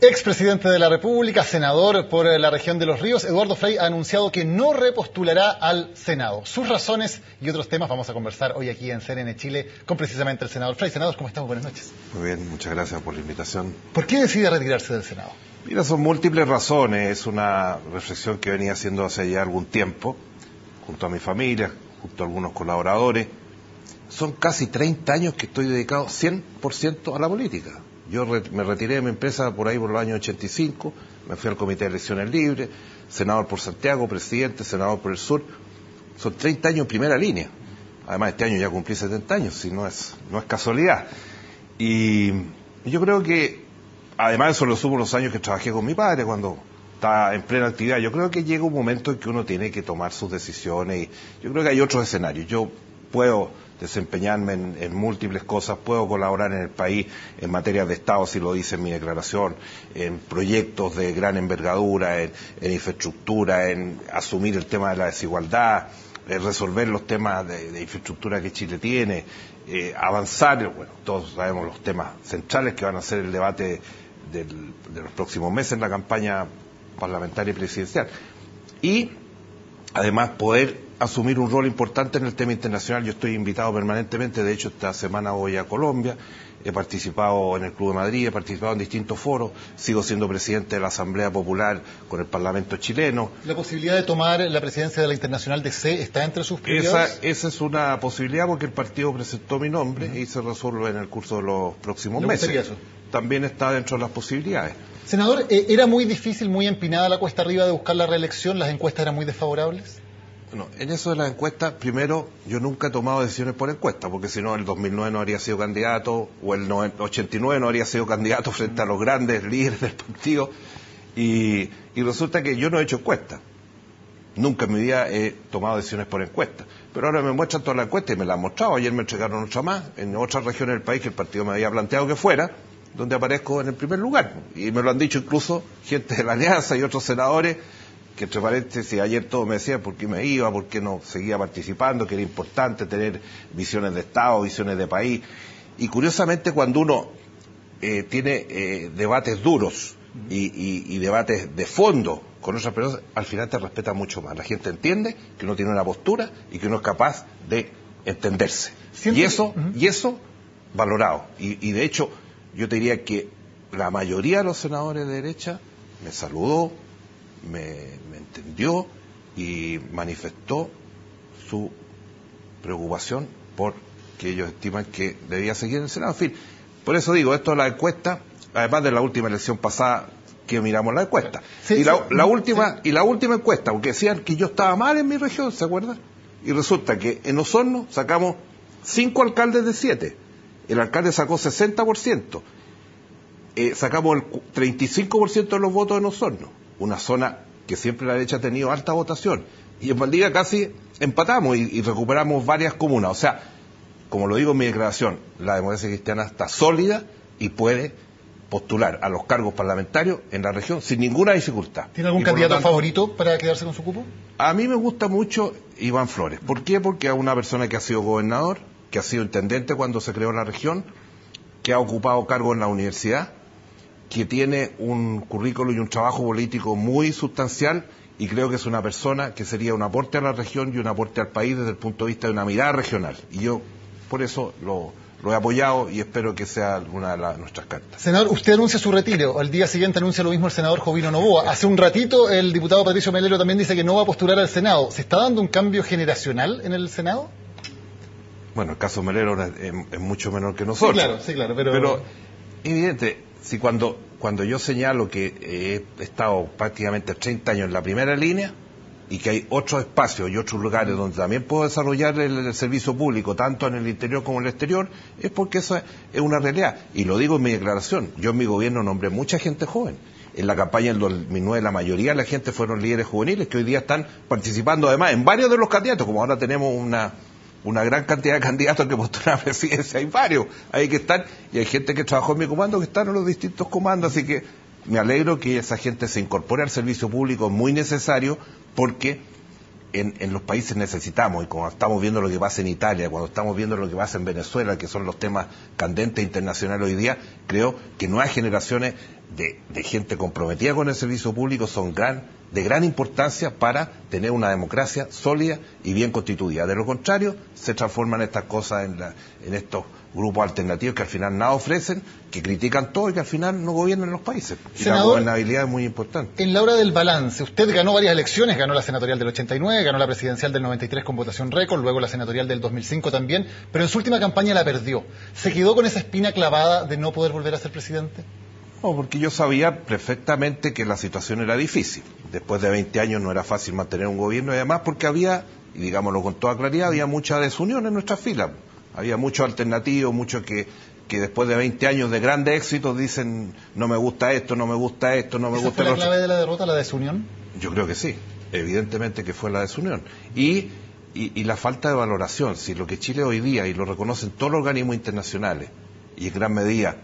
Expresidente de la República, senador por la región de Los Ríos, Eduardo Frei ha anunciado que no repostulará al Senado. Sus razones y otros temas vamos a conversar hoy aquí en CNN Chile con precisamente el senador Frei. Senador, ¿cómo estamos? Buenas noches. Muy bien, muchas gracias por la invitación. ¿Por qué decide retirarse del Senado? Mira, son múltiples razones. Es una reflexión que venía haciendo hace ya algún tiempo, junto a mi familia, junto a algunos colaboradores. Son casi 30 años que estoy dedicado 100% a la política. Yo me retiré de mi empresa por ahí por los años 85, me fui al Comité de Elecciones Libres, senador por Santiago, presidente, senador por el Sur. Son 30 años en primera línea. Además, este año ya cumplí 70 años, si no es casualidad. Y yo creo que, además eso lo sumo los años que trabajé con mi padre cuando estaba en plena actividad. Yo creo que llega un momento en que uno tiene que tomar sus decisiones y yo creo que hay otros escenarios. Yo puedo desempeñarme en múltiples cosas, puedo colaborar en el país en materia de Estado, si lo dice en mi declaración, en proyectos de gran envergadura, en infraestructura, en asumir el tema de la desigualdad, en resolver los temas de infraestructura que Chile tiene, avanzar, bueno, todos sabemos los temas centrales que van a ser el debate de los próximos meses en la campaña parlamentaria y presidencial. Y además poder asumir un rol importante en el tema internacional. Yo estoy invitado permanentemente, de hecho esta semana voy a Colombia, he participado en el Club de Madrid, he participado en distintos foros, sigo siendo presidente de la Asamblea Popular con el Parlamento chileno. ¿La posibilidad de tomar la presidencia de la Internacional DC está entre sus prioridades? Esa es una posibilidad porque el partido presentó mi nombre y se resuelve en el curso de los próximos meses. Eso? También está dentro de las posibilidades. Senador, ¿era muy difícil, muy empinada la cuesta arriba de buscar la reelección? ¿Las encuestas eran muy desfavorables? Bueno, en eso de las encuestas, primero, yo nunca he tomado decisiones por encuesta, porque si no, el 2009 no habría sido candidato, o el 89 no habría sido candidato frente a los grandes líderes del partido, y resulta que yo no he hecho encuestas. Nunca en mi vida he tomado decisiones por encuesta. Pero ahora me muestran todas las encuestas y me las han mostrado. Ayer me entregaron otra más, en otras regiones del país que el partido me había planteado que fuera, donde aparezco en el primer lugar. Y me lo han dicho incluso gente de la Alianza y otros senadores, que entre paréntesis ayer todos me decían por qué me iba, por qué no seguía participando, que era importante tener visiones de Estado, visiones de país. Y curiosamente cuando uno tiene debates duros y debates de fondo con otras personas, al final te respeta mucho más. La gente entiende que uno tiene una postura y que uno es capaz de entenderse. Y eso valorado. Y de hecho, yo te diría que la mayoría de los senadores de derecha me saludó, me entendió y manifestó su preocupación por que ellos estiman que debía seguir en el Senado. En fin, por eso digo, esto de la encuesta, además de la última elección pasada que miramos la encuesta. Sí, y la última encuesta, porque decían que yo estaba mal en mi región, ¿se acuerdan? Y resulta que en Osorno sacamos 5 alcaldes de 7. El alcalde sacó 60%. Sacamos el 35% de los votos en Osorno, una zona que siempre la derecha ha tenido alta votación, y en Valdivia casi empatamos y recuperamos varias comunas. O sea, como lo digo en mi declaración, la democracia cristiana está sólida y puede postular a los cargos parlamentarios en la región sin ninguna dificultad. ¿Tiene algún candidato favorito para quedarse con su cupo? A mí me gusta mucho Iván Flores. ¿Por qué? Porque es una persona que ha sido gobernador, que ha sido intendente cuando se creó la región, que ha ocupado cargos en la universidad, que tiene un currículo y un trabajo político muy sustancial, y creo que es una persona que sería un aporte a la región y un aporte al país desde el punto de vista de una mirada regional. Y yo por eso lo he apoyado y espero que sea una de nuestras cartas. Senador, usted anuncia su retiro. Al día siguiente anuncia lo mismo el senador Jovino Novoa. Hace un ratito el diputado Patricio Melero también dice que no va a postular al Senado. ¿Se está dando un cambio generacional en el Senado? Bueno, el caso Melero es mucho menor que nosotros. Sí, claro, pero evidente, si cuando yo señalo que he estado prácticamente 30 años en la primera línea y que hay otros espacios y otros lugares donde también puedo desarrollar el servicio público, tanto en el interior como en el exterior, es porque eso es una realidad. Y lo digo en mi declaración, yo en mi gobierno nombré mucha gente joven. En la campaña del 2009 la mayoría de la gente fueron líderes juveniles que hoy día están participando además en varios de los candidatos, como ahora tenemos una gran cantidad de candidatos que postulan a la presidencia, hay varios, hay que estar, y hay gente que trabajó en mi comando que están en los distintos comandos, así que me alegro que esa gente se incorpore al servicio público, muy necesario, porque en los países necesitamos, y cuando estamos viendo lo que pasa en Italia, cuando estamos viendo lo que pasa en Venezuela, que son los temas candentes internacionales hoy día, creo que nuevas generaciones de gente comprometida con el servicio público son de gran importancia para tener una democracia sólida y bien constituida. De lo contrario, se transforman estas cosas en estos grupos alternativos que al final nada ofrecen, que critican todo y que al final no gobiernan los países. Y Senador, la gobernabilidad es muy importante. En la hora del balance, usted ganó varias elecciones, ganó la senatorial del 89, ganó la presidencial del 93 con votación récord, luego la senatorial del 2005 también, pero en su última campaña la perdió. ¿Se quedó con esa espina clavada de no poder volver a ser presidente? No, porque yo sabía perfectamente que la situación era difícil. Después de 20 años no era fácil mantener un gobierno y además porque había, y digámoslo con toda claridad, había mucha desunión en nuestras filas. Había muchos alternativos, muchos que después de 20 años de grandes éxitos dicen no me gusta esto, no me gusta esto, no me gusta ¿Esa fue lo la clave de la derrota, la desunión? Yo creo que sí, evidentemente que fue la desunión. Y la falta de valoración, si lo que Chile hoy día, y lo reconocen todos los organismos internacionales, y en gran medida,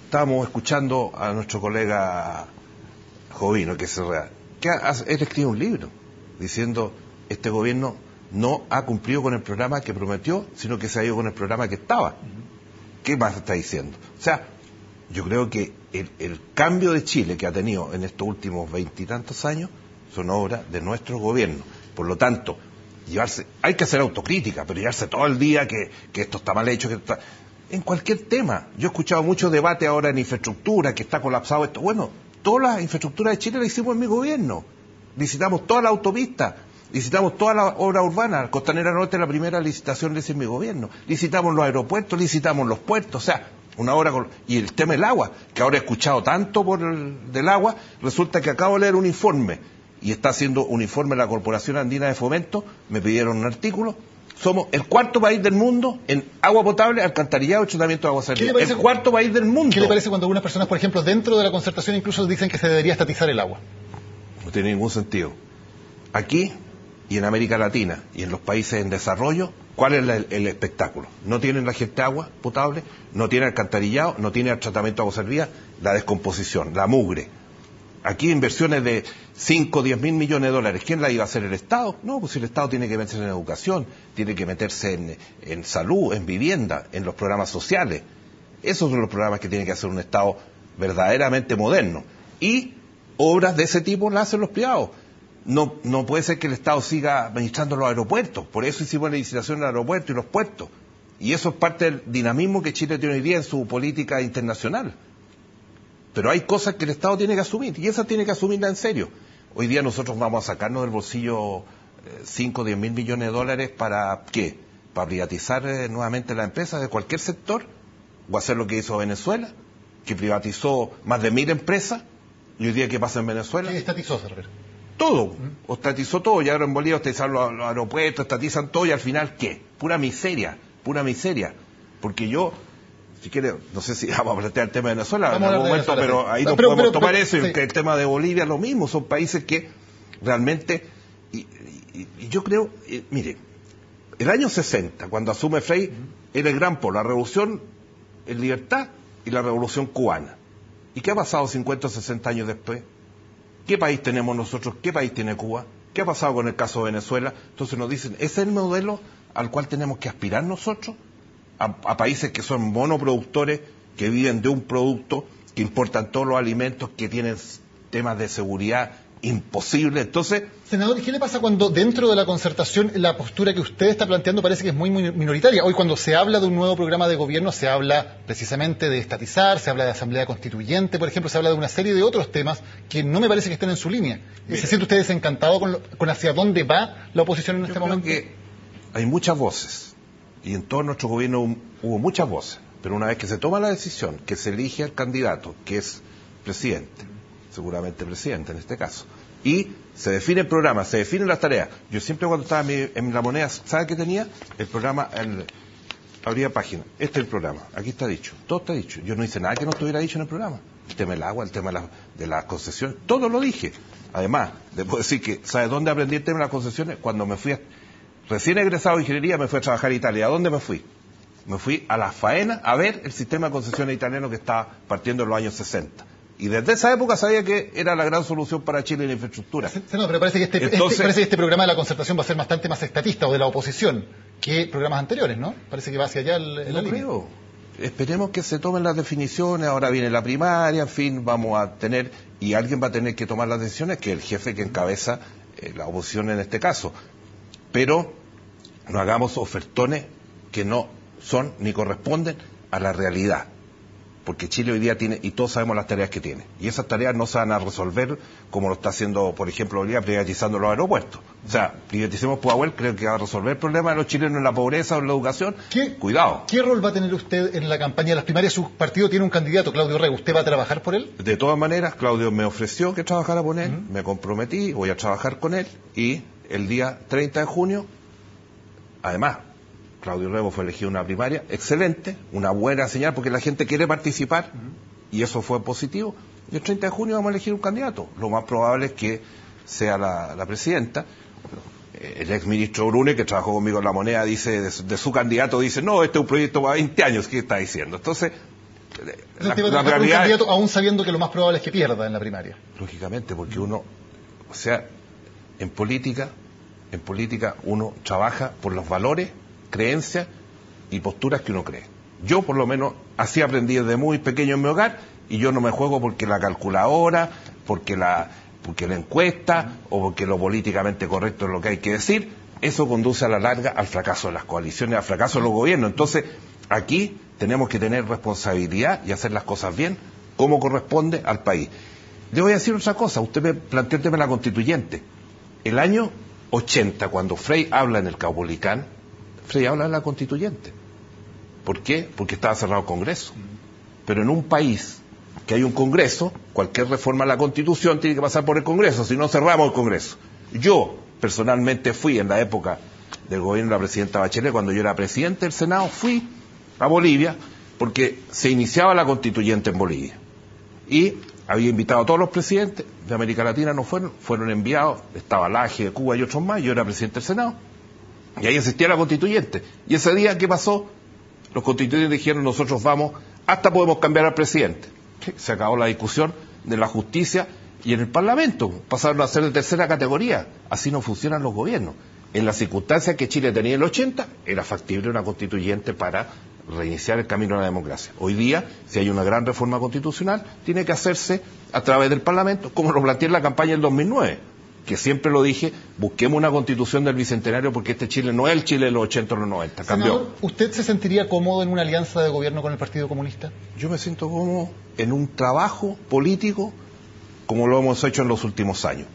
estábamos escuchando a nuestro colega Jovino, que él escribe un libro diciendo este gobierno no ha cumplido con el programa que prometió, sino que se ha ido con el programa que estaba. ¿Qué más está diciendo? O sea, yo creo que el cambio de Chile que ha tenido en estos últimos 20 y tantos años son obra de nuestro gobierno. Por lo tanto, hay que hacer autocrítica, pero llevarse todo el día que esto está mal hecho, en cualquier tema. Yo he escuchado mucho debate ahora en infraestructura, que está colapsado esto. Bueno, todas las infraestructuras de Chile las hicimos en mi gobierno. Licitamos toda la autopista, licitamos toda la obra urbana. Costanera Norte, la primera licitación la hice en mi gobierno. Licitamos los aeropuertos, licitamos los puertos, o sea, una obra y el tema del agua, que ahora he escuchado tanto del agua, resulta que acabo de leer un informe, y está haciendo un informe la Corporación Andina de Fomento, me pidieron un artículo. Somos el cuarto país del mundo en agua potable, alcantarillado y tratamiento de agua salina. El cuarto país del mundo. ¿Qué le parece cuando algunas personas, por ejemplo, dentro de la concertación incluso dicen que se debería estatizar el agua? No tiene ningún sentido. Aquí y en América Latina y en los países en desarrollo, ¿cuál es el espectáculo? No tienen la gente agua potable, no tienen alcantarillado, no tienen el tratamiento de agua salina, la descomposición, la mugre. Aquí inversiones de 5 o 10 mil millones de dólares. ¿Quién la iba a hacer? ¿El Estado? No, pues el Estado tiene que meterse en educación, tiene que meterse en salud, en vivienda, en los programas sociales. Esos son los programas que tiene que hacer un Estado verdaderamente moderno. Y obras de ese tipo las hacen los privados. No puede ser que el Estado siga administrando los aeropuertos. Por eso hicimos la licitación del aeropuerto y los puertos. Y eso es parte del dinamismo que Chile tiene hoy día en su política internacional. Pero hay cosas que el Estado tiene que asumir, y esas tiene que asumirlas en serio. Hoy día nosotros vamos a sacarnos del bolsillo 5 o 10 mil millones de dólares ¿para qué? ¿Para privatizar nuevamente las empresas de cualquier sector? ¿O hacer lo que hizo Venezuela, que privatizó más de 1000 empresas? ¿Y hoy día qué pasa en Venezuela? ¿Qué estatizó, Ferrer? Todo, estatizó todo, y ahora en Bolivia estatizaron los aeropuertos, estatizan todo, y al final, ¿qué? Pura miseria, porque yo... Si quiere, no sé si vamos a plantear el tema de Venezuela en algún momento, pero ahí nos podemos tomar eso, y que el tema de Bolivia lo mismo, son países que realmente, y yo creo, mire, el año 60, cuando asume Frei, era el gran polo, la revolución en libertad y la revolución cubana. ¿Y qué ha pasado 50 o 60 años después? ¿Qué país tenemos nosotros? ¿Qué país tiene Cuba? ¿Qué ha pasado con el caso de Venezuela? Entonces nos dicen, ¿ese es el modelo al cual tenemos que aspirar nosotros? A países que son monoproductores, que viven de un producto, que importan todos los alimentos, que tienen temas de seguridad imposibles. Entonces, senador, ¿qué le pasa cuando dentro de la concertación la postura que usted está planteando parece que es muy minoritaria? Hoy cuando se habla de un nuevo programa de gobierno se habla precisamente de estatizar, se habla de asamblea constituyente, por ejemplo, se habla de una serie de otros temas que no me parece que estén en su línea. ¿Se siente usted desencantado con hacia dónde va la oposición en este momento? Yo creo que hay muchas voces. Y en todo nuestro gobierno hubo muchas voces, pero una vez que se toma la decisión, que se elige al candidato, que es presidente, seguramente presidente en este caso, y se define el programa, se definen las tareas. Yo siempre cuando estaba en La Moneda, ¿sabe qué tenía? El programa, abría página, este es el programa, aquí está dicho, todo está dicho. Yo no hice nada que no estuviera dicho en el programa. El tema del agua, el tema de las concesiones, todo lo dije. Además, le puedo decir que, ¿sabe dónde aprendí el tema de las concesiones? Cuando me fui recién egresado de ingeniería, me fui a trabajar a Italia. ¿A dónde me fui? Me fui a La Faena a ver el sistema de concesiones italiano que estaba partiendo en los años 60. Y desde esa época sabía que era la gran solución para Chile en la infraestructura. No, pero parece que este programa de la concertación va a ser bastante más estatista o de la oposición que programas anteriores, ¿no? Parece que va hacia allá la línea. Creo. esperemos que se tomen las definiciones, ahora viene la primaria, en fin, vamos a tener, y alguien va a tener que tomar las decisiones, que es el jefe que encabeza la oposición en este caso. Pero no hagamos ofertones que no son ni corresponden a la realidad. Porque Chile hoy día tiene, y todos sabemos las tareas que tiene, y esas tareas no se van a resolver como lo está haciendo, por ejemplo, hoy día privatizando los aeropuertos. O sea, privaticemos Pudahuel, creo que va a resolver el problema de los chilenos en la pobreza o en la educación. Cuidado. ¿Qué rol va a tener usted en la campaña de las primarias? Su partido tiene un candidato, Claudio Rego. ¿Usted va a trabajar por él? De todas maneras, Claudio me ofreció que trabajara con él, me comprometí, voy a trabajar con él, y el día 30 de junio, además, Claudio Rego fue elegido en una primaria excelente, una buena señal, porque la gente quiere participar, y eso fue positivo. Y el 30 de junio vamos a elegir un candidato. Lo más probable es que sea la presidenta. El ex ministro Brune, que trabajó conmigo en La Moneda, dice de su candidato, dice, no, este es un proyecto para 20 años. ¿Qué está diciendo? Entonces, la realidad... un candidato aún sabiendo que lo más probable es que pierda en la primaria. Lógicamente, porque uno, o sea, en política uno trabaja por los valores, creencias y posturas que uno cree. Yo por lo menos así aprendí desde muy pequeño en mi hogar, y yo no me juego porque la calculadora, porque la encuesta o porque lo políticamente correcto es lo que hay que decir. Eso conduce a la larga al fracaso de las coaliciones, al fracaso de los gobiernos. Entonces aquí tenemos que tener responsabilidad y hacer las cosas bien como corresponde al país. Le voy a decir otra cosa. Usted me planteó el tema de la constituyente. El año 80, cuando Frei habla en el Caupolicán, Frei habla de la constituyente. ¿Por qué? Porque estaba cerrado el Congreso. Pero en un país que hay un Congreso, cualquier reforma a la Constitución tiene que pasar por el Congreso, si no cerramos el Congreso. Yo, personalmente, fui en la época del gobierno de la presidenta Bachelet, cuando yo era presidente del Senado, fui a Bolivia, porque se iniciaba la constituyente en Bolivia. Y había invitado a todos los presidentes de América Latina, no fueron enviados, estaba Laje de Cuba y otros más, yo era presidente del Senado, y ahí asistía la constituyente. Y ese día, ¿qué pasó? Los constituyentes dijeron, nosotros vamos, hasta podemos cambiar al presidente. Se acabó la discusión de la justicia, y en el Parlamento pasaron a ser de tercera categoría. Así no funcionan los gobiernos. En las circunstancias que Chile tenía en el 80, era factible una constituyente para reiniciar el camino a la democracia. Hoy día, si hay una gran reforma constitucional, tiene que hacerse a través del Parlamento, como lo planteé en la campaña del 2009, que siempre lo dije, busquemos una constitución del Bicentenario, porque este Chile no es el Chile de los 80 o los 90, cambió. Senador, ¿usted se sentiría cómodo en una alianza de gobierno con el Partido Comunista? Yo me siento cómodo en un trabajo político como lo hemos hecho en los últimos años.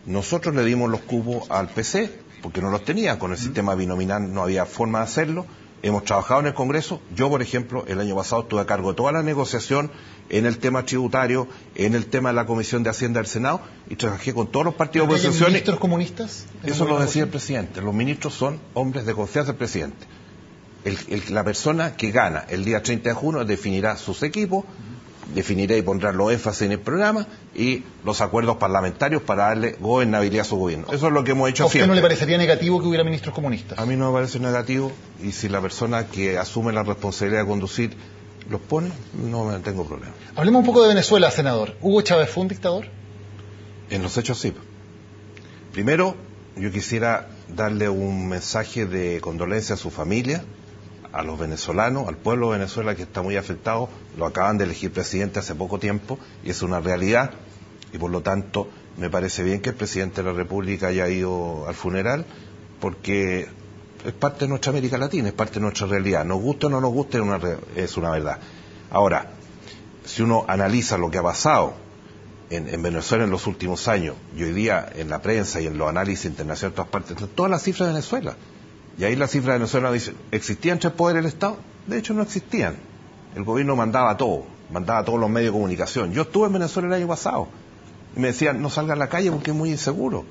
Nosotros le dimos los cupos al PC, porque no los tenía, con el sistema binominal no había forma de hacerlo. Hemos trabajado en el Congreso. Yo, por ejemplo, el año pasado estuve a cargo de toda la negociación en el tema tributario, en el tema de la Comisión de Hacienda del Senado, y trabajé con todos los partidos de oposición. ¿Hay ministros comunistas? Eso lo decía el presidente. Los ministros son hombres de confianza del presidente. La persona que gana el día 30 de junio definirá sus equipos, definirá y pondrá los énfasis en el programa y los acuerdos parlamentarios para darle gobernabilidad a su gobierno. Eso es lo que hemos hecho siempre. ¿A usted no le parecería negativo que hubiera ministros comunistas? A mí no me parece negativo, y si la persona que asume la responsabilidad de conducir los pone, no me tengo problema. Hablemos un poco de Venezuela, senador. ¿Hugo Chávez fue un dictador? En los hechos sí. Primero, yo quisiera darle un mensaje de condolencia a su familia, a los venezolanos, al pueblo de Venezuela, que está muy afectado. Lo acaban de elegir presidente hace poco tiempo y es una realidad, y por lo tanto me parece bien que el presidente de la República haya ido al funeral, porque es parte de nuestra América Latina, es parte de nuestra realidad. Nos guste o no nos guste, es una verdad. Ahora, si uno analiza lo que ha pasado en Venezuela en los últimos años, y hoy día en la prensa y en los análisis internacionales de todas partes, todas las cifras de Venezuela. Y ahí las cifras de Venezuela dicen, ¿existían tres poderes del Estado? De hecho no existían. El gobierno mandaba todo, mandaba todos los medios de comunicación. Yo estuve en Venezuela el año pasado y me decían, no salga a la calle porque es muy inseguro.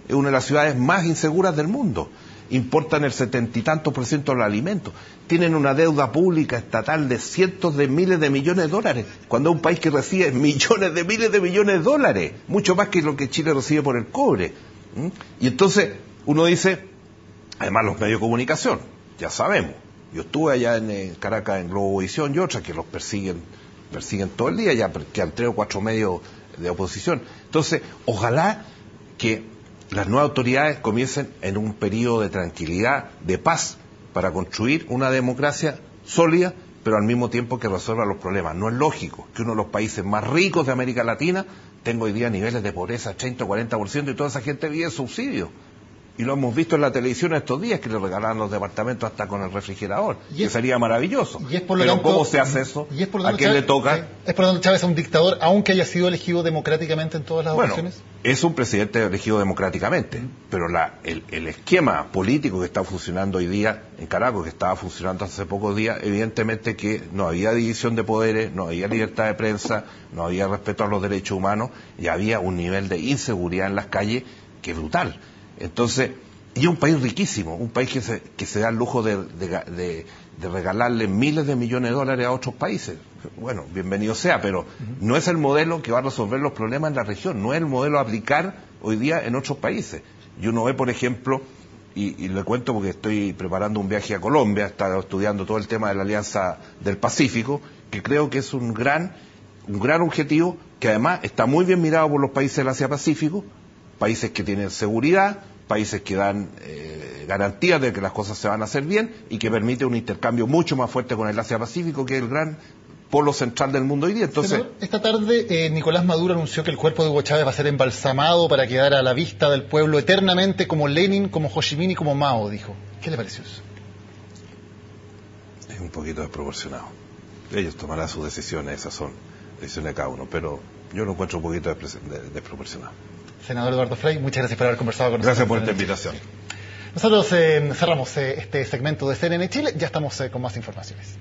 Es una de las ciudades más inseguras del mundo. Importan el 70 y tantos % de los alimentos. Tienen una deuda pública estatal de cientos de miles de millones de dólares, cuando es un país que recibe millones de miles de millones de dólares, mucho más que lo que Chile recibe por el cobre. Y entonces uno dice, además los medios de comunicación, ya sabemos, yo estuve allá en Caracas en Globovisión y otras que los persiguen todo el día, ya quedan 3 o 4 medios de oposición. Entonces, ojalá que las nuevas autoridades comiencen en un periodo de tranquilidad, de paz, para construir una democracia sólida pero al mismo tiempo que resuelva los problemas. No es lógico que uno de los países más ricos de América Latina tenga hoy día niveles de pobreza 30 o 40% y toda esa gente vive en subsidios. Y lo hemos visto en la televisión estos días, que le regalaban los departamentos hasta con el refrigerador, que sería maravilloso. Pero ¿cómo se hace eso? ¿A quién le toca? ¿Es por lo tanto Chávez un dictador, aunque haya sido elegido democráticamente en todas las ocasiones? Es un presidente elegido democráticamente, pero el esquema político que está funcionando hoy día en Caracas, que estaba funcionando hace pocos días, evidentemente que no había división de poderes, no había libertad de prensa, no había respeto a los derechos humanos, y había un nivel de inseguridad en las calles que es brutal. Entonces, y es un país riquísimo, un país que se da el lujo de regalarle miles de millones de dólares a otros países. Bueno, bienvenido sea, pero no es el modelo que va a resolver los problemas en la región, no es el modelo a aplicar hoy día en otros países. Y uno ve, por ejemplo, y le cuento porque estoy preparando un viaje a Colombia, he estado estudiando todo el tema de la Alianza del Pacífico, que creo que es un gran objetivo, que además está muy bien mirado por los países del Asia-Pacífico, países que tienen seguridad, países que dan garantías de que las cosas se van a hacer bien y que permite un intercambio mucho más fuerte con el Asia-Pacífico, que es el gran polo central del mundo hoy día. Entonces, Senador, esta tarde Nicolás Maduro anunció que el cuerpo de Hugo Chávez va a ser embalsamado para quedar a la vista del pueblo eternamente como Lenin, como Ho Chi Minh y como Mao, dijo. ¿Qué le pareció eso? Es un poquito desproporcionado. Ellos tomarán sus decisiones, esas son decisiones de cada uno, pero yo lo encuentro un poquito desproporcionado. Senador Eduardo Frei, muchas gracias por haber conversado con nosotros. Gracias por esta invitación. Nosotros cerramos este segmento de CNN Chile, ya estamos con más informaciones.